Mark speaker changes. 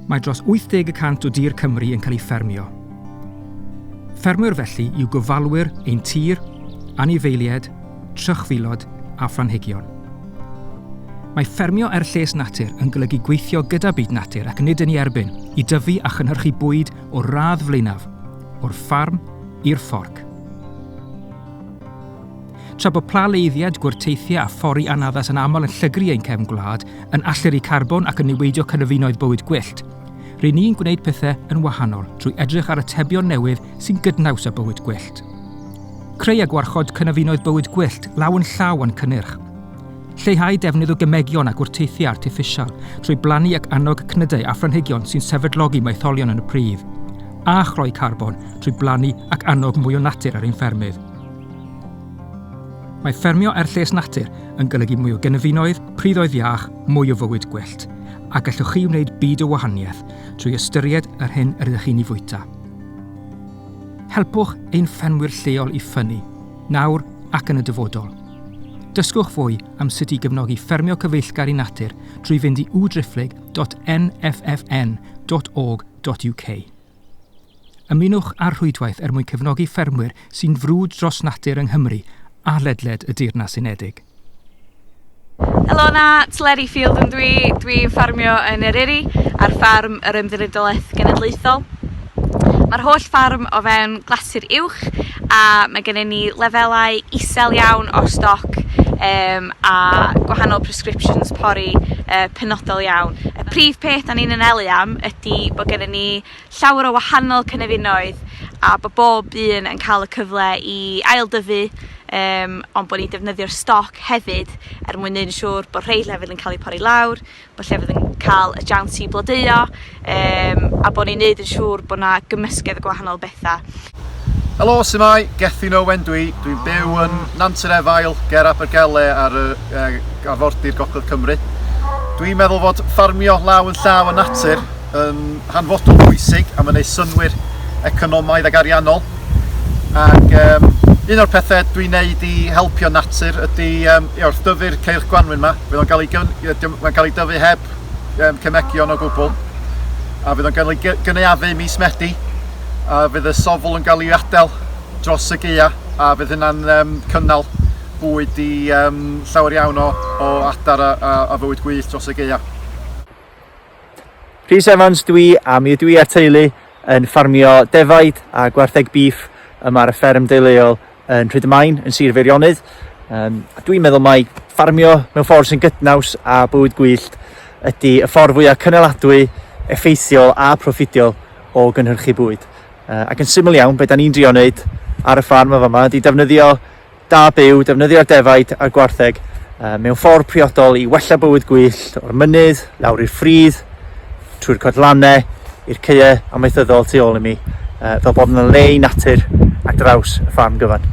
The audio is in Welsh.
Speaker 1: Mae dros 80% o dir Cymru yn cael ei ffermio. Ffermwyr felly yw gofalwyr ein tir, anifeiliaid, trychfilod a phlanhigion. Mae ffermio Lles Natur yn golygu gweithio gyda byd natur ac nid yn ei erbyn i dyfu a chynhyrchu bwyd o radd flaenaf, o'r ffarm i'r fforc. Tra bod plaleiddiad, gwrteithiau a phori anaddas yn aml yn llygru ein cefn gwlad, yn alluri carbon ac yn niweidio cynefinoedd bywyd gwyllt, rydyn ni'n gwneud pethau yn wahanol trwy edrych ar atebion newydd sy'n gydnaws â bywyd gwyllt. Creu a gwarchod cynefinoedd bywyd gwyllt law yn llaw yn cynnyrch. Lleihau defnydd o gymegion a gwrteithiau artiffisial trwy blannu ac annog cnydau a phlanhigion sy'n sefydlogi maetholion yn y pridd, a chroi carbon trwy blannu ac annog mwy o natur ar ein ffermydd. Mae ffermio Lles Natur yn golygu mwy o gynefinoedd, priddoedd iach, mwy o fywyd gwyllt, a gallwch chi wneud byd o wahaniaeth trwy ystyried yr hyn yr ydych chi'n ei fwyta. Helpwch ein ffermwyr lleol i ffynnu, nawr ac yn y dyfodol. Dysgwch fwy am sut i gefnogi ffermio cyfeillgar i natur trwy fynd i www.nfffn.org.uk. Ymunwch ar Rhwydwaith mwyn cefnogi ffermwyr sy'n frwd dros natur yng Nghymru a ledled y Deyrnas Unedig.
Speaker 2: Helo na, Tleri Field yn dwi'n ffermio yn Eryri ar ffarm yr Ymddiriedolaeth Genedlaethol. Mae'r holl ffarm o fewn glasur uwch a mae gennym ni lefelau isel iawn o stoc a gwahanol prescriptions pori penodol iawn. Y prif peth da ni'n anelu am ydy bod gennym ni llawer o wahanol cynefinoedd a bod bob un yn cael y cyfle i aildyfu, ond bod ni'n defnyddio'r stoc hefyd mwyn neud yn siŵr bod rhai llefydd yn cael eu pori lawr, bod llefydd yn cael y jawnti blodeuo, a bod ni'n neud yn siŵr bod yna gymysgedd o gwahanol bethau.
Speaker 3: Helo, sy'n? Gethin Owen dwi'n byw yn Nantur Efail, ger Abergele ar arfordir Gogledd Cymru. Dwi'n meddwl fod ffarmio law yn llaw y natur yn hanfodol bwysig am yn ei synwyr economaidd ac ariannol. Ac un o'r pethau dwi'n neud i helpio natur ydy wrth dyfu'r ceirch gwanwyn yma. Fydd o'n cael ei dyfu heb cymegion o gwbl. A fydd o'n cael ei gynaeafu mis Medi. A fydd y sofl yn cael ei adael dros y gaea a fydd hynna'n cynnal bwyd i llawer iawn o adar a fywyd gwyllt dros y gaea.
Speaker 4: Rhys Evans dwi, a mi ydw i a'r teulu yn ffarmio defaid a gwartheg beef yma ar y fferm deuluol yn Rhydmaen yn Sir Feirionnydd. Dwi'n meddwl mai ffarmio mewn ffordd sy'n gydnaws a bywyd gwyllt ydy y ffordd fwyaf cynnaladwy, effeithiol a proffidiol o gynhyrchu bwyd. Ac yn syml iawn, beth da ni'n drio wneud ar y ffarm yma ydy defnyddio da byw, defnyddio'r defaid a'r gwartheg mewn ffordd priodol i wella bywyd gwyllt o'r mynydd, lawr i'r ffridd, trwy'r codlannau, i'r caeau amaethyddol tu ôl i mi, fel bod yna le i natur ar draws y ffarm gyfan.